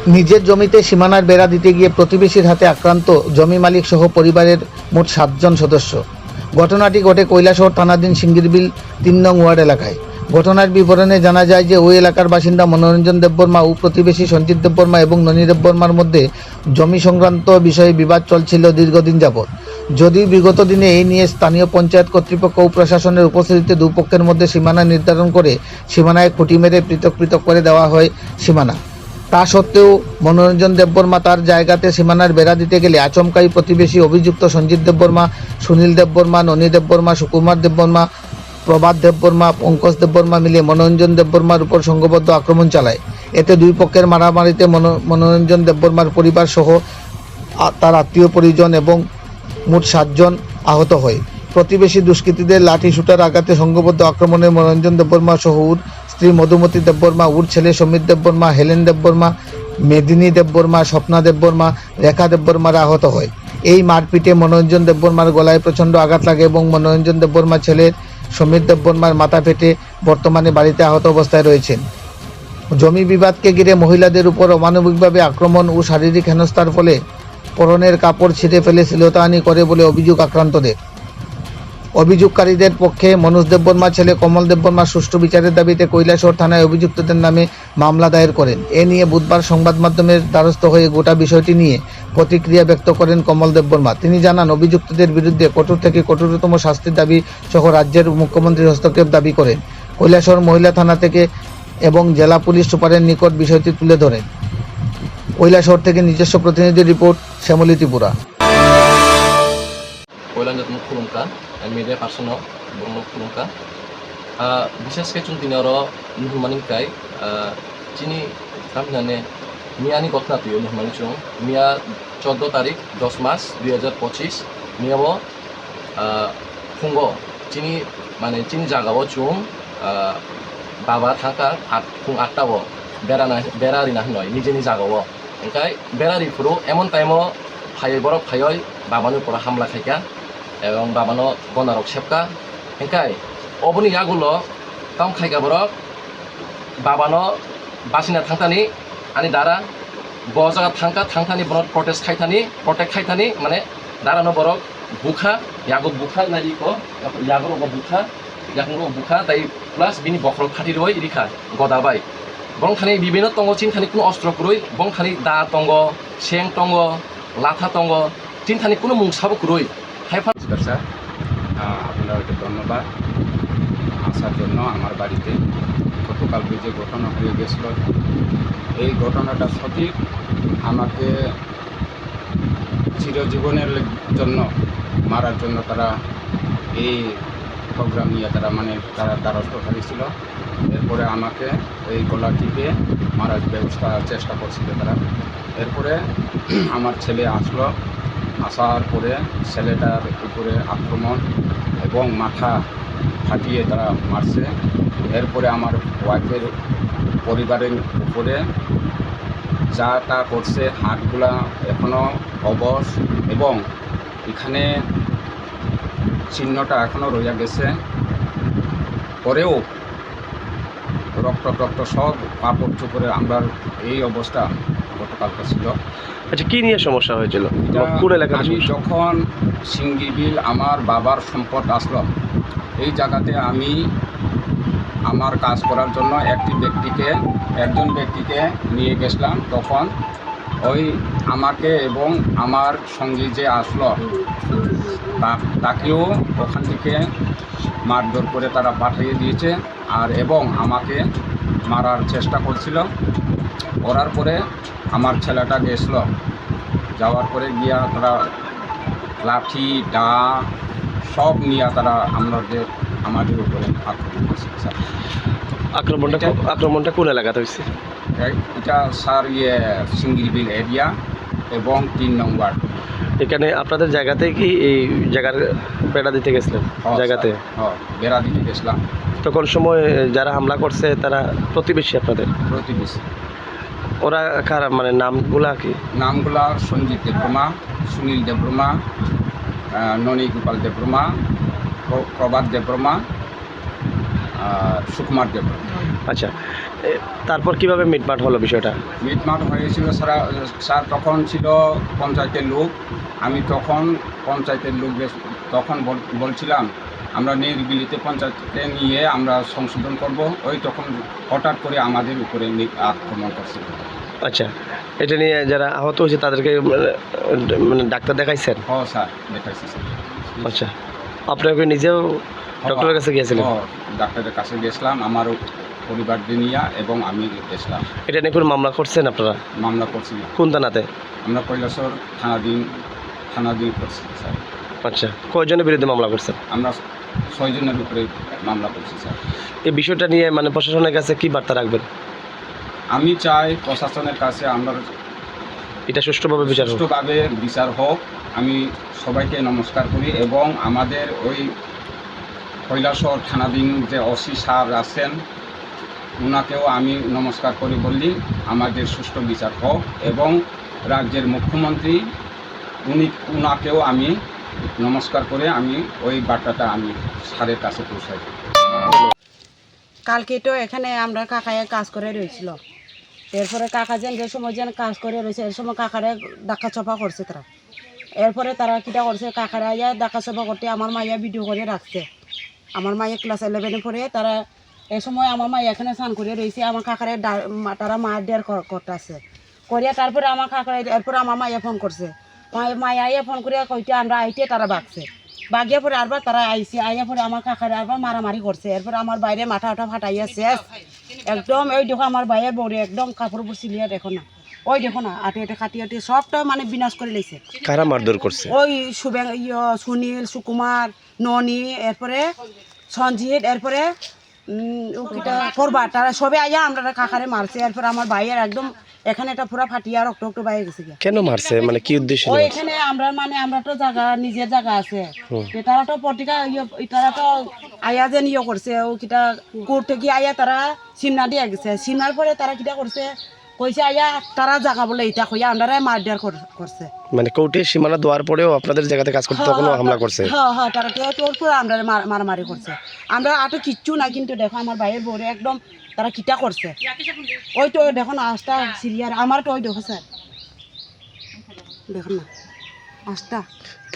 নিজের জমিতে সীমানার বেড়া দিতে গিয়ে প্রতিবেশীর হাতে আক্রান্ত জমি মালিক সহ পরিবারের মোট 7 জন সদস্য। ঘটনাটি ঘটে কৈলাসহর থানাধীন সিঙ্গিরবিল 3 নং ওয়ার্ড এলাকায়। ঘটনার বিবরণে জানা যায় যে ওই এলাকার বাসিন্দা মনোরঞ্জন দেববর্মা ও প্রতিবেশী সঞ্জিত দেববর্মা এবং ননী দেববর্মার মধ্যে জমি সংক্রান্ত বিষয়ে বিবাদ চলছিল দীর্ঘদিন যাবৎ। যদিও বিগত দিনে এই নিয়ে স্থানীয় পঞ্চায়েত কর্তৃপক্ষ ও প্রশাসনের উপস্থিতিতে দুপক্ষের মধ্যে সীমানা নির্ধারণ করে সীমানায় খুঁটি মেরে পৃথক পৃথক করে দেওয়া হয় সীমানা। তা সত্ত্বেও মনোরঞ্জন দেববর্মা তার জায়গাতে সীমানার বেড়া দিতে গেলে আচমকাই প্রতিবেশী অভিযুক্ত সঞ্জিত দেববর্মা, সুনীল দেববর্মা, ননী দেববর্মা, সুকুমার দেববর্মা, প্রভাত দেববর্মা, পঙ্কজ দেববর্মা মিলে মনোরঞ্জন দেববর্মার উপর সংঘবদ্ধ আক্রমণ চালায়। এতে দুই পক্ষের মারামারিতে মনোরঞ্জন দেববর্মার পরিবার সহ তার আত্মীয় পরিজন এবং মোট 7 জন আহত হয়। প্রতিবেশী দুষ্কৃতীদের লাঠি শুটার আঘাতে সংঘবদ্ধ আক্রমণে মনোরঞ্জন দেববর্মা সহ ওর স্ত্রী মধুমতি দেববর্মা, ওর ছেলে সমীর দেববর্মা, হেলেন দেববর্মা, মেদিনী দেববর্মা, স্বপ্না দেববর্মা, রেখা দেববর্মারা আহত হয়। এই মারপিটে মনোরঞ্জন দেববর্মার গলায় প্রচণ্ড আঘাত লাগে এবং মনোরঞ্জন দেববর্মার ছেলের সমীর দেববর্মার মাথা ফেটে বর্তমানে বাড়িতে আহত অবস্থায় রয়েছেন। জমি বিবাদকে ঘিরে মহিলাদের উপর অমানবিকভাবে আক্রমণ ও শারীরিক হেনস্থার ফলে পরনের কাপড় ছিঁড়ে ফেলে শ্লীলতাহানি করে বলে অভিযোগ আক্রান্তদের। অভিযোগকারীদের পক্ষে মনোজ দেববর্মার ছেলে কমল দেববর্মা সুষ্ঠু বিচারের দাবিতে কৈলাসহর থানায় অভিযুক্তদের নামে মামলা দায়ের করেন। এ নিয়ে বুধবার সংবাদ মাধ্যমের দ্বারস্থ হয়ে গোটা বিষয়টি নিয়ে প্রতিক্রিয়া ব্যক্ত করেন কমল দেববর্মা। তিনি জানান, অভিযুক্তদের বিরুদ্ধে কঠোর থেকে কঠোরতম শাস্তির দাবি সহ রাজ্যের মুখ্যমন্ত্রীর হস্তক্ষেপ দাবি করেন। কৈলাসহর মহিলা থানা থেকে এবং জেলা পুলিশ সুপারের নিকট বিষয়টি তুলে ধরেন। কৈলাসহর থেকে নিজস্ব প্রতিনিধি report, Shyamali Tripura. media personal bung kulungka bisa sketchung tinaro nuhmaning kai chini kamnane miani gotna tuyo nuhmaning chung mia 14 তারিখ 10 মাস 2025 miawo fungo chini mane chini jagao chung baba thaka fung 8টাও বেড়ারি না নয় নিজে নিজে জাগাও ওখাই বেড়ারি পুরো এমন টাইমও ফাই বরফ ফাইয় বাবানোর উপর হামলা খাইকা এবং বাবানো গনারক সেপকা হেঁকাই অবনি ইয়াগুলো কাম খাইকা বরক বাবানো বাসিনা থাংতানি আনি দারা বজাগা থাংতানি বরক প্রটেক্ট খাইতানি মানে দাঁড়ানো বরক বুখা ইয়াগো বুখা নাইক ইয়াগো বুখা তাই প্লাস বিনি বখর খাটি রই রিখা গদাবাই বরং খানি বিভিন্ন তঙ্গ চিন খানি কোনো অস্ত্র কুরই বরং খানি দা তঙ্গ সেং তঙ্গ লাথা তঙ্গ চিন খানি কোনো মুংসাবো কুরই স্যার আপনাদেরকে ধন্যবাদ আসার জন্য আমার বাড়িতে। গতকালকে যে ঘটনা হয়ে গেছিল এই ঘটনাটা সঠিক আমাকে চিরজীবনের জন্য মারার জন্য তারা এই প্রোগ্রাম নিয়ে তারা দ্বারস্থ হয়েছিল। এরপরে আমাকে এই গলা টিপে মারার চেষ্টা করছিল তারা। এরপরে আমার ছেলে আসলো, আসার পরে ছেলেটার উপরে আক্রমণ এবং মাথা ফাটিয়ে তারা মারছে। এরপরে আমার ওয়াইফের পরিবারের উপরে যা তা করছে, হাতগুলা এখনও অবশ এবং এখানে চিহ্নটা এখনও রইয়া গেছে। পরেও রক্ত সব কাপড় চোপড়ে আমরা এই অবস্থা গতকালকে ছিল। আচ্ছা, কি নিয়ে সমস্যা হয়েছিল? আমি যখন সিঙ্গিবিল আমার বাবার সম্পদ আসলো, এই জায়গাতে আমি আমার কাজ করার জন্য একজন ব্যক্তিকে নিয়ে গেছিলাম। তখন ওই আমাকে এবং আমার সঙ্গী যে আসলো তাকেও ওখান থেকে মারধর করে তারা পাঠিয়ে দিয়েছে এবং আমাকে মারার চেষ্টা করছিল। করার পরে আমার ছেলেটা গেছিল, যাওয়ার পরে গিয়া তারা লাঠি দা সব নিয়ে তারা আমাদের উপরে আক্রমণ করছে। স্যার, আক্রমণটা কোন এলাকাতে হয়েছে? এটা স্যার সিঙ্গিরবিল এরিয়া এবং 3 নং ওয়ার্ড। এখানে আপনাদের জায়গাতে কি এই জায়গার বেড়া দিতে গেছিলেন? জায়গাতে বেড়া দিতে গেছিলাম। তখন সময় যারা হামলা করছে তারা প্রতিবেশী, আপনাদের প্রতিবেশী। ওরা কারা, মানে নামগুলা কি? নামগুলা সঞ্জিত দেববর্মা, সুনীল দেববর্মা, ননী গোপাল দেববর্মা, প্রভাত দেববর্মা, সুকুমার দেব। আচ্ছা, তারপর কিভাবে মিটমাট হলো বিষয়টা? মিটমাট হয়েছিল স্যার তখন ছিল পঞ্চায়েতের লোক। আমি তখন পঞ্চায়েতের লোক তখন বলছিলাম আমরা নির্বিলিতে পঞ্চায়েতকে নিয়ে আমরা সংশোধন করব। ওই তখন হঠাৎ করে আমাদের উপরে আক্রমণ করছিল। আচ্ছা, এটা নিয়ে যারা আহত হয়েছে তাদেরকে মানে ডাক্তার দেখাইছেন? হ্যাঁ স্যার, দেখাইছি স্যার। আচ্ছা, আপনাকে নিজেও ডক্টরের কাছে গিয়েছিলেন? ডাক্তারের কাছে গেছিলাম, আমার পরিবারকে নিয়ে, এবং আমি গেছিলাম। এটা নিয়ে কোনো মামলা করছেন আপনারা? মামলা করছি। কোন থানাতে? আমরা কৈলাসর থানাধীন করছি স্যার। আচ্ছা, কয়জনের বিরুদ্ধে মামলা করছেন? আমরা 6 জনের উপরে মামলা করছি স্যার। এই বিষয়টা নিয়ে মানে প্রশাসনের কাছে কি বার্তা রাখবেন? আমি চাই প্রশাসনের কাছে আমরা এটা সুষ্ঠুভাবে বিচার হোক। আমি সবাইকে নমস্কার করি, এবং আমাদের ওই কৈলাসর থানাধীন যে ওসি স্যার আছেন ওনাকেও আমি নমস্কার করি, বললি আমাদের সুষ্ঠু বিচার হোক, এবং রাজ্যের মুখ্যমন্ত্রী ওনাকেও আমি নমস্কার করে আমি ওই বার্তাটা আমি স্যারের কাছে পৌঁছাই। কালকে তো এখানে আমরা কাকায় কাজ করে রয়েছিল, এরপরে কাকা যে সময় যেন কাজ করে রয়েছে এর সময় কাকারে ডাকা চপা করছে তারা। এরপরে তারা কিটা করছে, কাকারা ইয়া ডাকা চপা করতে আমার মাইয়া ভিডিও করে রাখছে। আমার মাইয়া ক্লাস 11-এ পড়ে। তারা এ সময় আমার মাইয়া এখানে স্নান করে রয়েছে, আমার কাকারে তারা মায়ের দেড় করতেছে করিয়া। তারপরে আমার কাকারে এরপরে আমার মাইয়া ফোন করছে, মাইয়া আইয়া ফোন করিয়া কইতে আমরা আইতে, তারা বাগছে। বাগিয়া পরে আরবার তারা আইসি, আইয়া পরে আমার কাকারে আরবার মারামারি করছে। এরপর আমার বাইরে মাথা ফাটাইয়া শেষ একদম। ওই দেখো আমার ভাইয়ের বউরে একদম কাপড় উপর সিলিয়া দেখো না, ওই দেখো না আটে কাটি সবটা মানে বিনাশ করে লেছে। কারা মারধর করছে? ওই সুনীল, সুকুমার, ননি, এরপরে সঞ্জিত, এরপরে করবা, তারা সবে আইয়া আমরা কাকারে মারছে। এরপর আমার ভাইয়ের একদম এখানে এটা পুরা ফাটিয়া রক্ত বাইরে গেছে। কেন মারছে, মানে কি উদ্দেশ্য? ওই এখানে আমরা তো জায়গা, নিজের জায়গা আছে, তারা তো পত্রিকা তারা তো আয়া যে নিয়ে করছে ও কিটা কোর্ট থেকে আয়া তারা সিমনা দিয়ে গেছে। সিমনার পরে তারা কিটা করছে কইছে আয়া তারা জায়গা বলে এটা কইয়া আমরা মারধর করছে। মানে কোর্টের সীমানা দেওয়ার পরেও আপনাদের জায়গাতে কাজ করতে তখন হামলা করছে? হ্যাঁ, তারা তোর করে আমরা মারামারি করছে। আমরা আটো কিচ্ছু না, কিন্তু দেখো আমার ভাইয়ের বউরে একদম তারা কিটা করছে। ওই তো দেখো না আস্তা সিরিয়ার, আমার তো ওই দেখো স্যার দেখুন না আস্তা।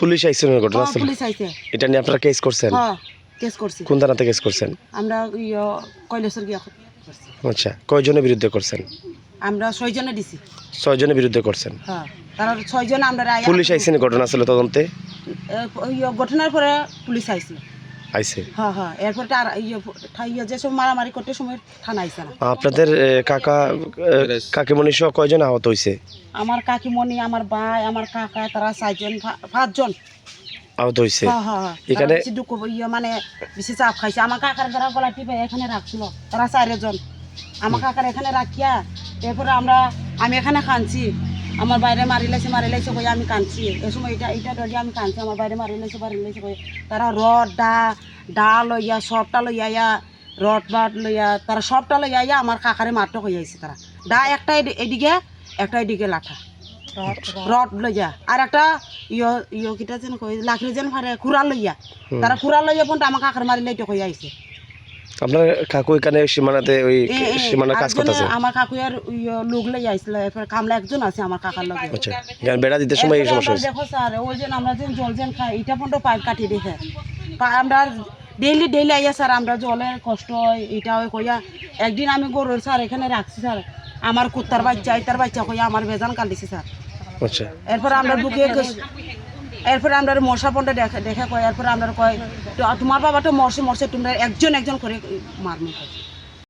পুলিশ আইছে না ঘটনা? পুলিশ আইছে। এটা নিয়ে আপনারা কেস করছেন? হ্যাঁ, কেস করছি। কোন থানাতে কেস করছেন? আমরা কৈলাসর গিয়া করছি। আচ্ছা, কয়জনের বিরুদ্ধে করছেন? আমরা 6 জনে দিছি। 6 জনের বিরুদ্ধে করছেন? হ্যাঁ, তারা 6 জন আমরা পুলিশ আইছে না ঘটনা ছিল তদন্তে? ঘটনার পরে পুলিশ আইছে। আইছে? হ্যাঁ, এরপর যে সব মারামারি করতে সময় থানা আইছে না। আপনাদের কাকিমণি সহ কয়জন আহত হয়েছে? আমার কাকিমণি, আমার ভাই, আমার কাকা, তারা 5 জন আহত হয়েছে। হ্যাঁ, এখানে দুঃখ মানে বেশি চাপ খাইছে। আমার কাকার যারা গলা টিপে এখানে রাখছিল তারা 4 জন। আমার কাকার এখানে রাখিয়া এরপরে আমি এখানে কাঁদছি। আমার বাইরে মারি লাইছে কই আমি কাঁদছি। এই সময় এটা ধরে আমি কাঁদছি, আমার বাইরে মারি লাইছে কই। তারা রড ডা লইয়া সবটা লইয়া রড বাট লইয়া তারা সবটা লইয়া আমার কাকারে মারতে হয়ে আইছে। তারা ডা একটা এদিকে লাঠা রড লইয়া, আর একটা কিটা যেন কই লাকড়ি যেন ফারে খুরা লইয়া, তারা খুরা লইয়া পর্যন্ত আমার কাকার মারি লাইতে হয়ে আইছে। আপনার কাকু এখানে সীমানাতে ওই সীমানার কাজ করতেছে? আমার কাকুয়ার লোক লইয়া আইছিল, এরপর কামলা একজন আছে আমার কাকার লগে। আচ্ছা, বেড়া দিতে সময় এই সমস্যা হয়েছে? দেখো স্যার, ওই যে আমরা যে জল যেন খাই এটা পর্যন্ত পাইপ কাটি দেখে আমরা ডেইলি আইয়া স্যার, আমরা জলের কষ্ট হয় এটা হয় কইয়া। একদিন আমি গরুর স্যার এখানে রাখছি স্যার, আমার কুত্তার বাচ্চা ইতার বাচ্চা কইয়া আমার বেজান কান্দিছে স্যার। আচ্ছা, এরপর আমরা বুকিয়ে এরপরে আমরা মশা পন্ডে দেখে কয়, এরপরে আমরা কয় তোমার বাবা তো মরছে তোমরা একজন করে মারমু।